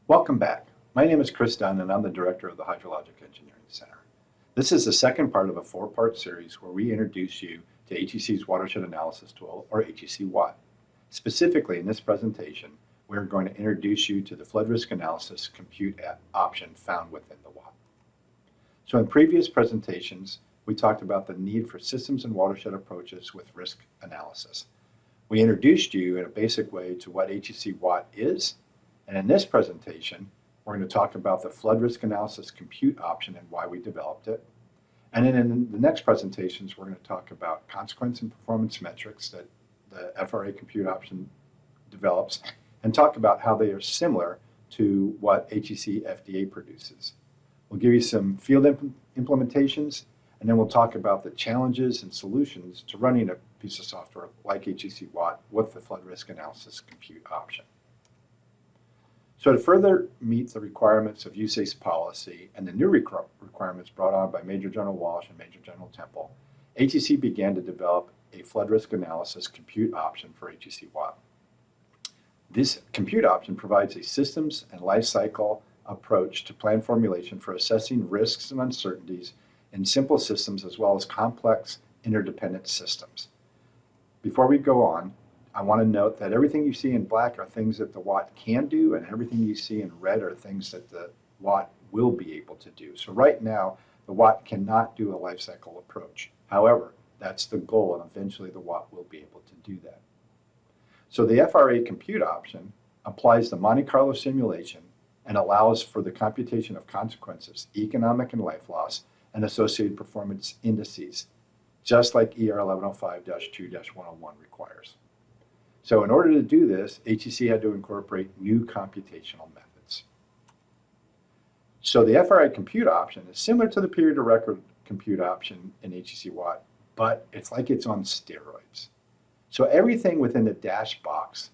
Welcome back. My name is Chris Dunn and I'm the Director of the Hydrologic Engineering Center. This is the second part of a four-part series where we introduce you to HEC's Watershed Analysis Tool, or HEC-WAT. Specifically in this presentation, we are going to introduce you to the flood risk analysis compute option found within the WAT. So in previous presentations, we talked about the need for systems and watershed approaches with risk analysis. We introduced you in a basic way to what HEC-WAT is, and in this presentation, we're going to talk about the flood risk analysis compute option and why we developed it. And then in the next presentations, we're going to talk about consequence and performance metrics that the FRA compute option develops and talk about how they are similar to what HEC FDA produces. We'll give you some field implementations, and then we'll talk about the challenges and solutions to running a piece of software like HEC-WAT with the flood risk analysis compute option. So to further meet the requirements of USACE policy and the new requirements brought on by Major General Walsh and Major General Temple, HEC began to develop a flood risk analysis compute option for HEC-WAT. This compute option provides a systems and life cycle approach to plan formulation for assessing risks and uncertainties in simple systems as well as complex interdependent systems. Before we go on, I want to note that everything you see in black are things that the WAT can do, and everything you see in red are things that the WAT will be able to do. So right now, the WAT cannot do a life cycle approach. However, that's the goal, and eventually the WAT will be able to do that. So the FRA compute option applies the Monte Carlo simulation and allows for the computation of consequences, economic and life loss, and associated performance indices, just like ER 1105-2-101 requires. So in order to do this, HEC had to incorporate new computational methods. So the FRA compute option is similar to the period of record compute option in HEC-WAT, but it's like it's on steroids. So everything within the dash box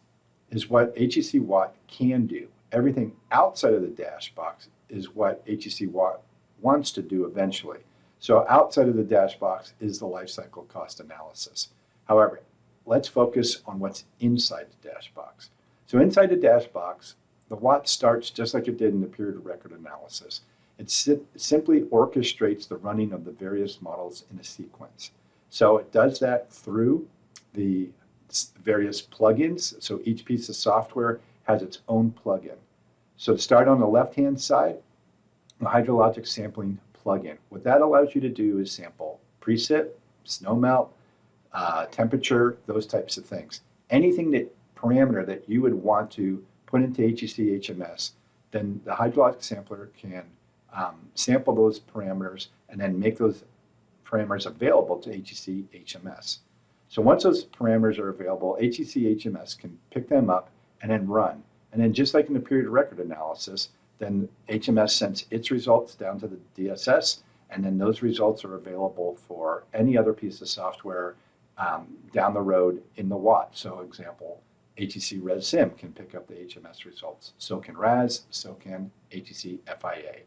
is what HEC-WAT can do. Everything outside of the dash box is what HEC-WAT wants to do eventually. So outside of the dash box is the life cycle cost analysis. However, let's focus on what's inside the dash box. So inside the dash box, the WAT starts just like it did in the period of record analysis. It simply orchestrates the running of the various models in a sequence. So it does that through the various plugins. So each piece of software has its own plugin. So to start on the left-hand side, the Hydrologic Sampling plugin. What that allows you to do is sample precip, snowmelt, temperature, those types of things. Anything parameter that you would want to put into HEC HMS, then the Hydrologic Sampler can sample those parameters and then make those parameters available to HEC HMS. So once those parameters are available, HEC HMS can pick them up and then run. And then just like in the period of record analysis, then HMS sends its results down to the DSS, and then those results are available for any other piece of software down the road in the WAT. So example, HEC ResSim can pick up the HMS results. So can RAS, so can HEC FIA.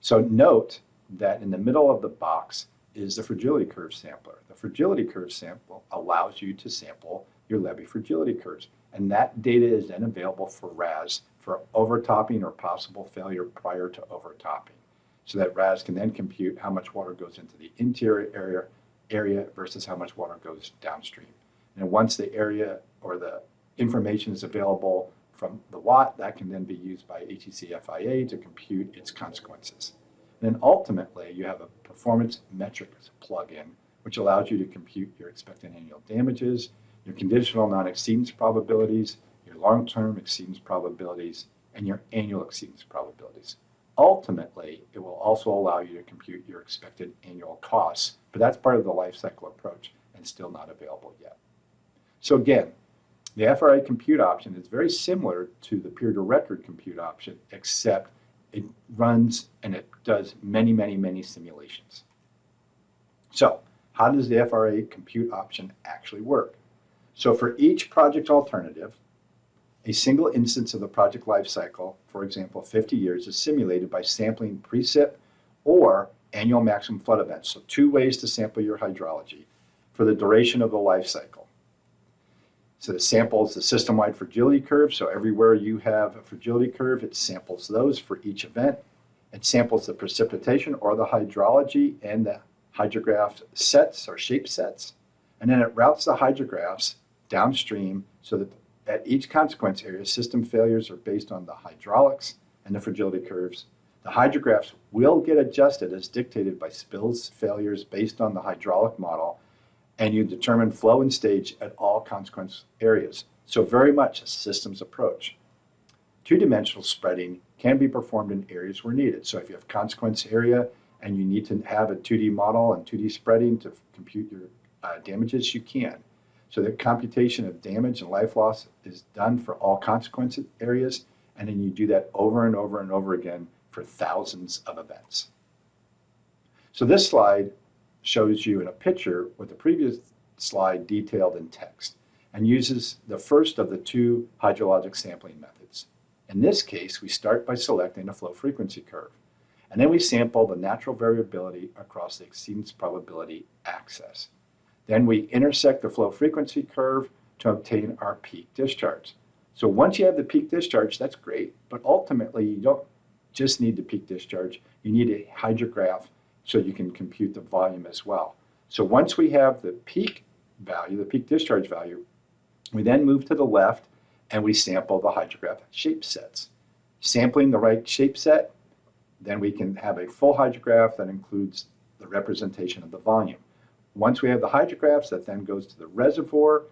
So note that in the middle of the box is the fragility curve sampler. The fragility curve sample allows you to sample your levee fragility curves. And that data is then available for RAS for overtopping or possible failure prior to overtopping. So that RAS can then compute how much water goes into the interior area versus how much water goes downstream. And once the area or the information is available from the WAT, that can then be used by HEC FIA to compute its consequences. And then ultimately, you have a performance metrics plugin, which allows you to compute your expected annual damages, your conditional non-exceedance probabilities, your long-term exceedance probabilities, and your annual exceedance probabilities. Ultimately, it will also allow you to compute your expected annual costs, but that's part of the life cycle approach and still not available yet. So again, the FRA compute option is very similar to the period of record compute option, except it runs and it does many, many, many simulations. So how does the FRA compute option actually work? So for each project alternative, a single instance of the project life cycle, for example, 50 years, is simulated by sampling precip or annual maximum flood events. So two ways to sample your hydrology for the duration of the life cycle. So it samples the system-wide fragility curve. So everywhere you have a fragility curve, it samples those for each event. It samples the precipitation or the hydrology and the hydrograph sets or shape sets. And then it routes the hydrographs downstream so that at each consequence area, system failures are based on the hydraulics and the fragility curves. The hydrographs will get adjusted as dictated by spills failures based on the hydraulic model, and you determine flow and stage at all consequence areas. So very much a systems approach. Two-dimensional spreading can be performed in areas where needed. So if you have consequence area and you need to have a 2D model and 2D spreading to compute your damages, you can. So the computation of damage and life loss is done for all consequence areas, and then you do that over and over and over again for thousands of events. So this slide shows you in a picture what the previous slide detailed in text and uses the first of the two hydrologic sampling methods. In this case, we start by selecting a flow frequency curve, and then we sample the natural variability across the exceedance probability axis. Then we intersect the flow frequency curve to obtain our peak discharge. So once you have the peak discharge, that's great, but ultimately you don't just need the peak discharge, you need a hydrograph so you can compute the volume as well. So once we have the peak value, the peak discharge value, we then move to the left and we sample the hydrograph shape sets. Sampling the right shape set, then we can have a full hydrograph that includes the representation of the volume. Once we have the hydrographs, that then goes to the reservoir,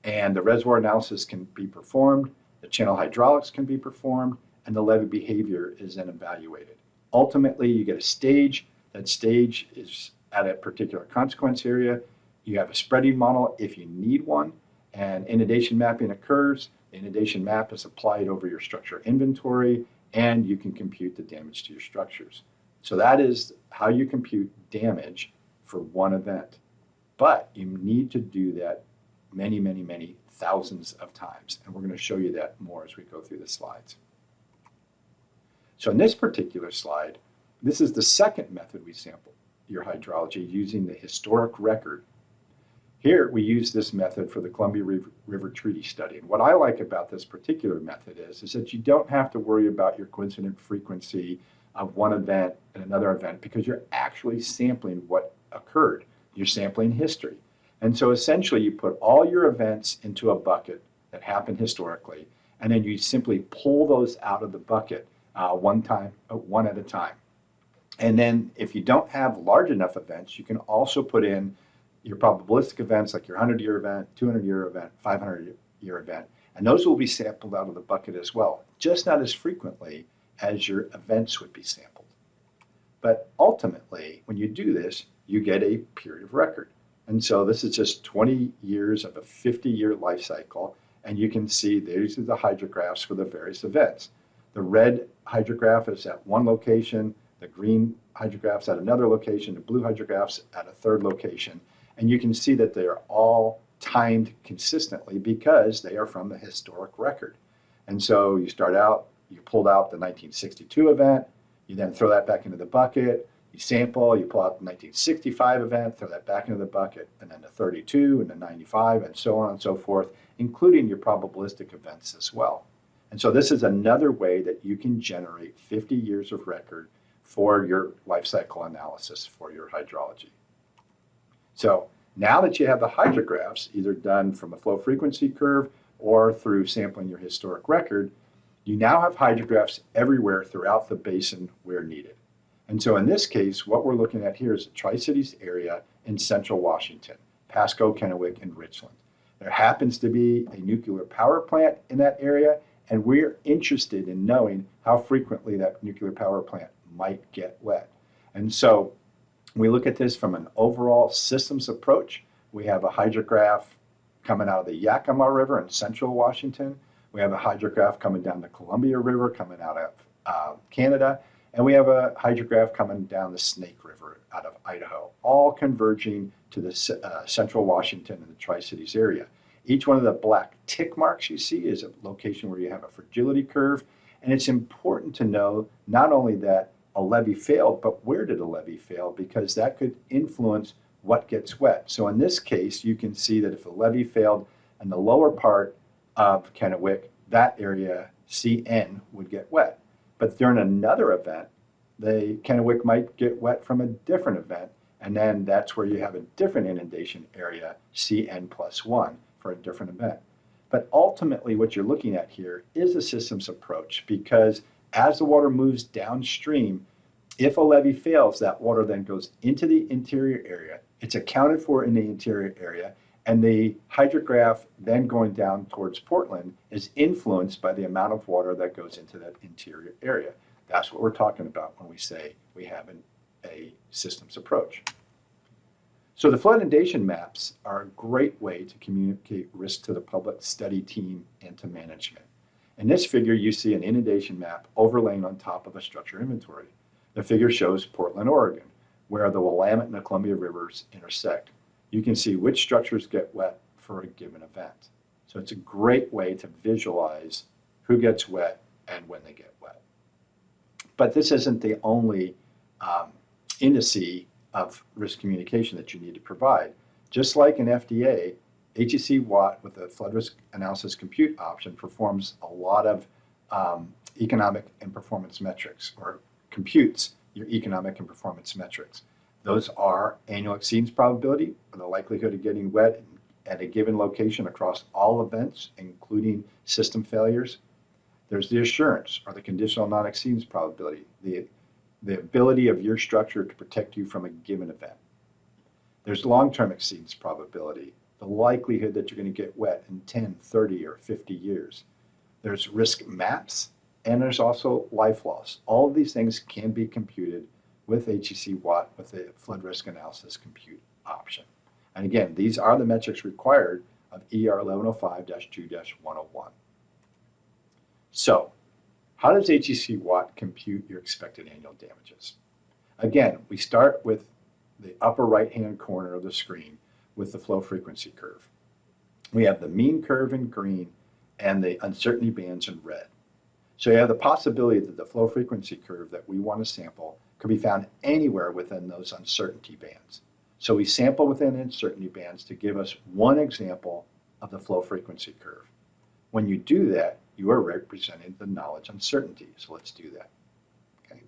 and the reservoir analysis can be performed, the channel hydraulics can be performed, and the levee behavior is then evaluated. Ultimately, you get a stage. That stage is at a particular consequence area. You have a spreading model if you need one, and inundation mapping occurs. The inundation map is applied over your structure inventory, and you can compute the damage to your structures. So that is how you compute damage for one event. But you need to do that many, many, many thousands of times, and we're going to show you that more as we go through the slides. So in this particular slide, this is the second method we sample your hydrology using the historic record. Here we use this method for the Columbia River Treaty Study. And what I like about this particular method is that you don't have to worry about your coincident frequency of one event and another event because you're actually sampling what occurred. You're sampling history. And so essentially you put all your events into a bucket that happened historically, and then you simply pull those out of the bucket one at a time. And then if you don't have large enough events, you can also put in your probabilistic events like your 100-year event, 200-year event, 500-year event, and those will be sampled out of the bucket as well, just not as frequently as your events would be sampled. But ultimately, when you do this, you get a period of record. And so this is just 20 years of a 50-year life cycle, and you can see these are the hydrographs for the various events. The red hydrograph is at one location, the green hydrographs at another location, the blue hydrographs at a third location, and you can see that they are all timed consistently because they are from the historic record. And so you start out, you pulled out the 1962 event, you then throw that back into the bucket, you sample, you pull out the 1965 event, throw that back into the bucket, and then the 32 and the 95 and so on and so forth, including your probabilistic events as well. And so this is another way that you can generate 50 years of record for your life cycle analysis for your hydrology. So now that you have the hydrographs, either done from a flow frequency curve or through sampling your historic record, you now have hydrographs everywhere throughout the basin where needed. And so in this case, what we're looking at here is the Tri-Cities area in central Washington, Pasco, Kennewick, and Richland. There happens to be a nuclear power plant in that area, and we're interested in knowing how frequently that nuclear power plant might get wet. And so we look at this from an overall systems approach. We have a hydrograph coming out of the Yakima River in central Washington. We have a hydrograph coming down the Columbia River coming out of Canada. And we have a hydrograph coming down the Snake River out of Idaho, all converging to the central Washington and the Tri-Cities area. Each one of the black tick marks you see is a location where you have a fragility curve. And it's important to know not only that a levee failed, but where did a levee fail? Because that could influence what gets wet. So in this case, you can see that if a levee failed and the lower part of Kennewick, that area, CN, would get wet. But during another event, the Kennewick might get wet from a different event, and then that's where you have a different inundation area, CN+1, for a different event. But ultimately, what you're looking at here is a systems approach, because as the water moves downstream, if a levee fails, that water then goes into the interior area. It's accounted for in the interior area, and the hydrograph then going down towards Portland is influenced by the amount of water that goes into that interior area. That's what we're talking about when we say we have a systems approach. So the flood inundation maps are a great way to communicate risk to the public study team and to management. In this figure, you see an inundation map overlaying on top of a structure inventory. The figure shows Portland, Oregon, where the Willamette and the Columbia rivers intersect. You can see which structures get wet for a given event. So it's a great way to visualize who gets wet and when they get wet. But this isn't the only indice of risk communication that you need to provide. Just like in FDA, HEC-WAT with the flood risk analysis compute option performs a lot of economic and performance metrics, or computes your economic and performance metrics. Those are annual exceedance probability, or the likelihood of getting wet at a given location across all events, including system failures. There's the assurance, or the conditional non-exceedance probability, the ability of your structure to protect you from a given event. There's long-term exceedance probability, the likelihood that you're going to get wet in 10, 30, or 50 years. There's risk maps, and there's also life loss. All of these things can be computed with HEC-WAT with the flood risk analysis compute option. And again, these are the metrics required of ER 1105-2-101. So, how does HEC-WAT compute your expected annual damages? Again, we start with the upper right-hand corner of the screen with the flow frequency curve. We have the mean curve in green and the uncertainty bands in red. So you have the possibility that the flow frequency curve that we want to sample could be found anywhere within those uncertainty bands. So we sample within uncertainty bands to give us one example of the flow frequency curve. When you do that, you are representing the knowledge uncertainty. So let's do that. Okay.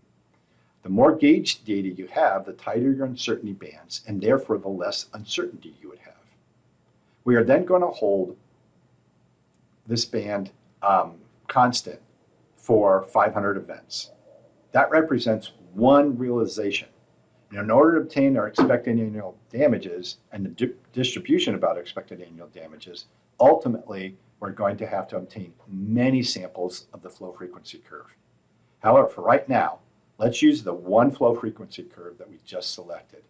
The more gauge data you have, the tighter your uncertainty bands, and therefore the less uncertainty you would have. We are then going to hold this band constant for 500 events. That represents one realization. And in order to obtain our expected annual damages and the distribution about our expected annual damages, ultimately, we're going to have to obtain many samples of the flow frequency curve. However, for right now, let's use the one flow frequency curve that we just selected.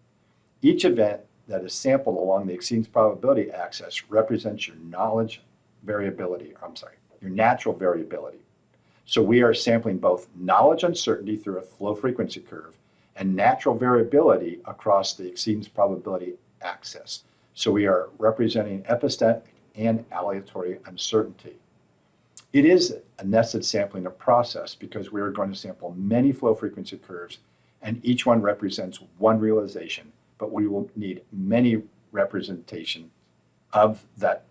Each event that is sampled along the exceedance probability axis represents your knowledge variability, your natural variability. So we are sampling both knowledge uncertainty through a flow frequency curve and natural variability across the exceedance probability axis. So we are representing epistemic and aleatory uncertainty. It is a nested sampling process because we are going to sample many flow frequency curves, and each one represents one realization, but we will need many representation of that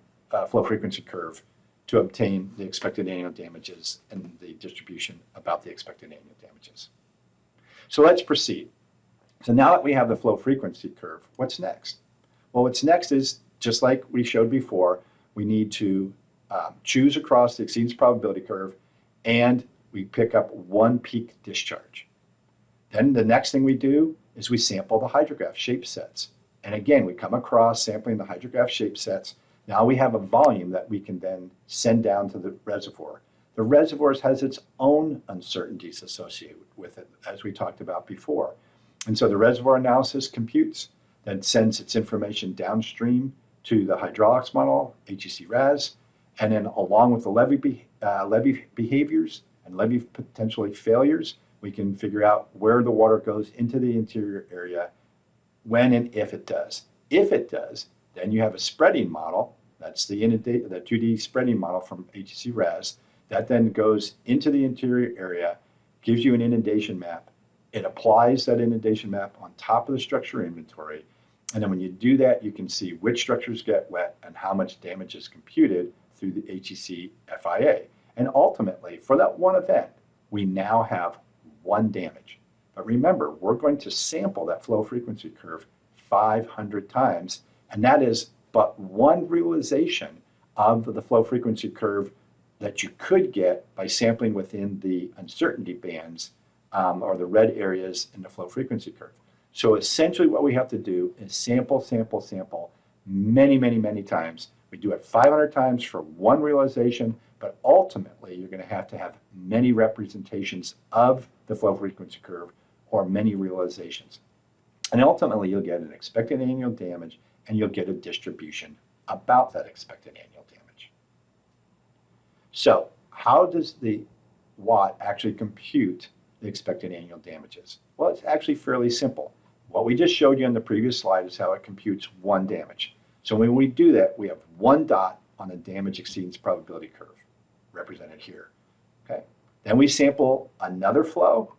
flow frequency curve to obtain the expected annual damages and the distribution about the expected annual damages. So let's proceed. So now that we have the flow frequency curve, what's next? Well, what's next is, just like we showed before, we need to choose across the exceedance probability curve, and we pick up one peak discharge. Then the next thing we do is we sample the hydrograph shape sets. And again, we come across sampling the hydrograph shape sets. Now we have a volume that we can then send down to the reservoir. The reservoir has its own uncertainties associated with it, as we talked about before. And so the reservoir analysis computes, then sends its information downstream to the hydraulics model, HEC-RAS, and then along with the levee behaviors and levee potentially failures, we can figure out where the water goes into the interior area, when and if it does. If it does, then you have a spreading model. That's the 2D spreading model from HEC-RAS. That then goes into the interior area, gives you an inundation map. It applies that inundation map on top of the structure inventory, And then when you do that, you can see which structures get wet and how much damage is computed through the HEC FIA. And ultimately, for that one event, we now have one damage. But remember, we're going to sample that flow frequency curve 500 times, and that is but one realization of the flow frequency curve that you could get by sampling within the uncertainty bands or the red areas in the flow frequency curve. So essentially what we have to do is sample, sample, sample many, many, many times. We do it 500 times for one realization, but ultimately you're going to have many representations of the flow frequency curve or many realizations. And ultimately you'll get an expected annual damage and you'll get a distribution about that expected annual damage. So how does the WAT actually compute the expected annual damages? Well, it's actually fairly simple. What we just showed you on the previous slide is how it computes one damage. So when we do that, we have one dot on the damage exceedance probability curve, represented here. Okay. Then we sample another flow,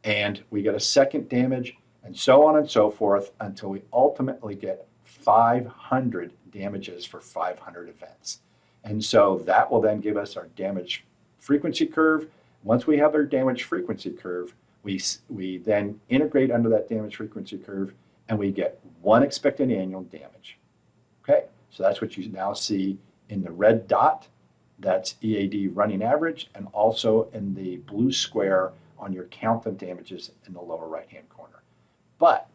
and we get a second damage, and so on and so forth until we ultimately get 500 damages for 500 events. And so that will then give us our damage frequency curve. Once we have our damage frequency curve, we then integrate under that damage frequency curve, and we get one expected annual damage. Okay, so that's what you now see in the red dot. That's EAD running average, and also in the blue square on your count of damages in the lower right-hand corner. But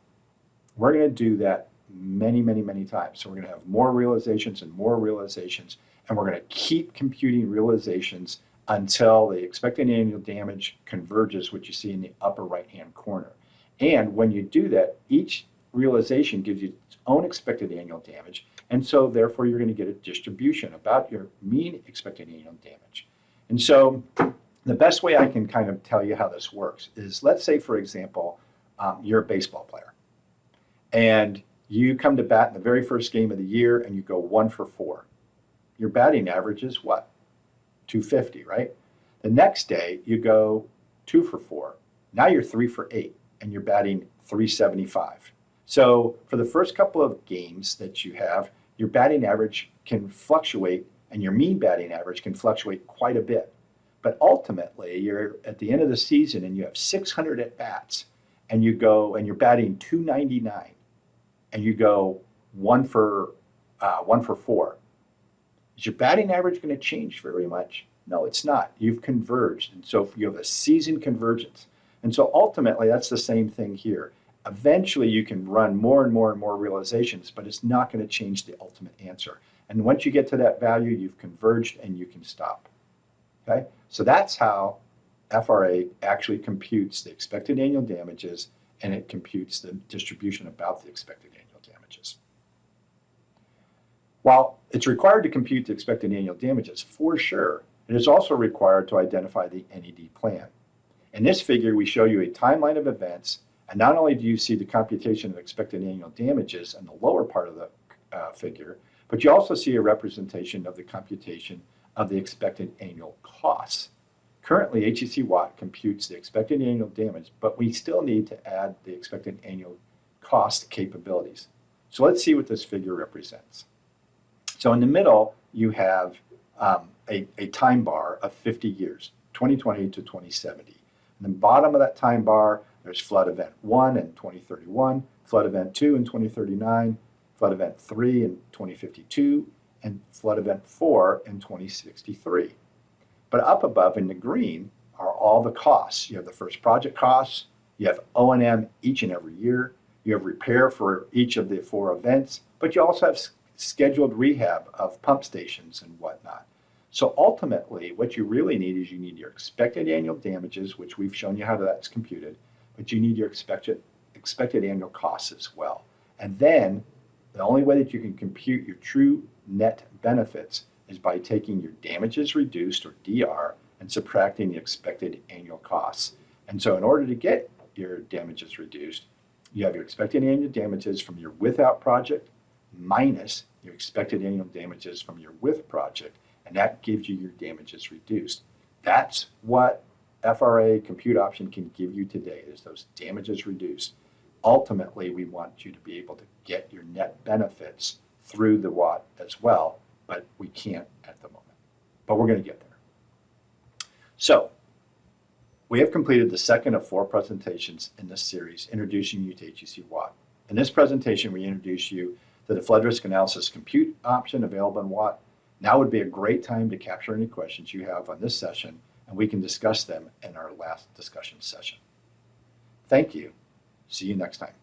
we're going to do that many, many, many times. So we're going to have more realizations and more realizations, and we're going to keep computing realizations until the expected annual damage converges, what you see in the upper right-hand corner. And when you do that, each realization gives you its own expected annual damage, and so therefore you're going to get a distribution about your mean expected annual damage. And so the best way I can kind of tell you how this works is, let's say, for example, you're a baseball player, and you come to bat in the very first game of the year, and you go 1 for 4. Your batting average is what? 250, right? The next day, you go 2 for 4. Now you're 3 for 8, and you're batting 375. So for the first couple of games that you have, your batting average can fluctuate, and your mean batting average can fluctuate quite a bit. But ultimately, you're at the end of the season, and you have 600 at-bats, and you go, and you're batting 299, and you go 1 for 4. Is your batting average going to change very much? No, it's not. You've converged. And so you have a season convergence. And so ultimately, that's the same thing here. Eventually, you can run more and more and more realizations, but it's not going to change the ultimate answer. And once you get to that value, you've converged and you can stop. Okay? So that's how FRA actually computes the expected annual damages, and it computes the distribution about the expected annual damages. While it's required to compute the expected annual damages, for sure, it is also required to identify the NED plan. In this figure, we show you a timeline of events, and not only do you see the computation of expected annual damages in the lower part of the figure, but you also see a representation of the computation of the expected annual costs. Currently, HEC-WAT computes the expected annual damage, but we still need to add the expected annual cost capabilities. So let's see what this figure represents. So in the middle, you have a time bar of 50 years, 2020 to 2070. In the bottom of that time bar, there's flood event 1 in 2031, flood event 2 in 2039, flood event 3 in 2052, and flood event 4 in 2063. But up above in the green are all the costs. You have the first project costs, you have O&M each and every year, you have repair for each of the 4 events, but you also have scheduled rehab of pump stations and whatnot. So ultimately, what you really need is you need your expected annual damages, which we've shown you how that's computed, but you need your expected annual costs as well. And then the only way that you can compute your true net benefits is by taking your damages reduced, or DR, and subtracting the expected annual costs. And so in order to get your damages reduced, you have your expected annual damages from your without project minus your expected annual damages from your with project, and that gives you your damages reduced. That's what FRA compute option can give you today, is those damages reduced. Ultimately, we want you to be able to get your net benefits through the WAT as well, but we can't at the moment. But we're going to get there. So, we have completed the second of 4 presentations in this series, introducing you to HEC-WAT. In this presentation, we introduce you to the flood risk analysis compute option available in WAT. Now would be a great time to capture any questions you have on this session, and we can discuss them in our last discussion session. Thank you. See you next time.